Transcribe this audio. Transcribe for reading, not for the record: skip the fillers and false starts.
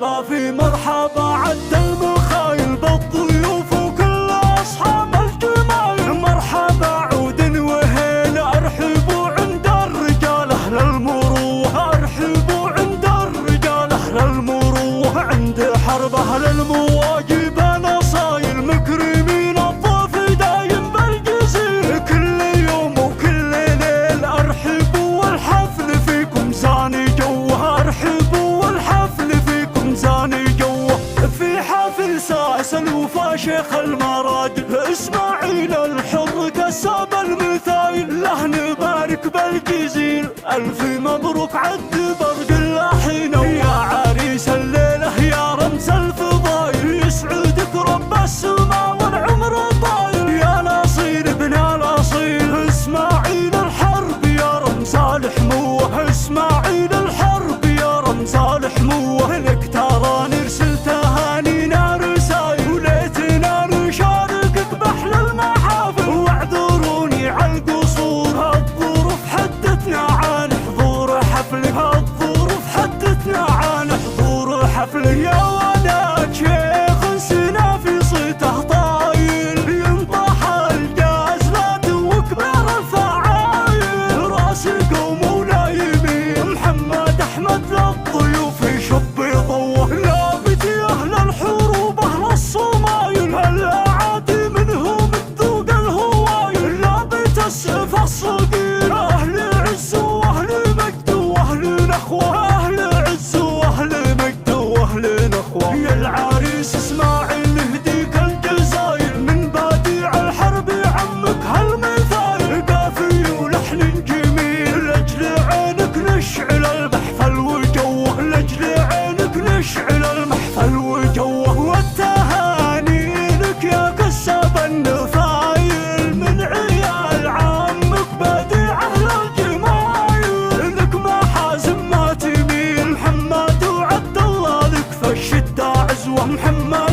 مرحبا في مرحبا عد المخايل بالضيوف وكل أصحاب الجمايل. مرحبا عود وهين أرحبوا عند الرجال أهل المروءة، أرحبوا عند الرجال أهل المروءة. عند حرب أهل المواجب نصايل مكرمين الضيف دايم بالجزيل. كل يوم وكل ليل أرحبوا والحفل فيكم زاني جوه، أرحبوا والحفل فيكم زاني جوه. في حفل ساس الوفا شيخ المراجل إسماعيل الحر كساب المثايل. له نبارك بالجزيل ألف مبروك عد برق اللاحين. يا عريس الليلة يا رمز الفضايل يسعدك رب السماء والعمر طايل. يا نصير ابن الأصيل إسماعيل الحرب يا رمز الحموة، إسماعيل الحرب يا رمز الحموة. لك ترى نرسل تهانينا رسايل وليتنا نشاركك بأحلى المحافل. واعذروني على القصور الظروف حدتنا عن حضور حفلك، الظروف حدتنا عن حضور حفلك. يا ولد شيخ سنا في صيته طايل ينطح الجاز لا وكبر الفعايل. راس القوم ولا يمين محمد أحمد للضيوف يشب يضوه. لابد يا أهل الحروب أهل الصمايل الأعادي منهم الذوق الهوايل. لابد السيف الصقيل أهل عز وأهل مجد وأهل نخوة، أهل عز وأهل مجد وأهل نخوة. يا العريس إسماعيل نهديك الجزايل من بديع الحرب عمك هالمثايل. قافي ولحن جميل لأجل عينك نشعل المحفل وجوه، لأجل عينك نشعل المحفل وجوه. والتهاني لك يا كساب النفايل من عيال عمك بديع أهل الجمايل. لك محازم ما تميل محمد وعبد الله لك في الشدة عزوة. محمد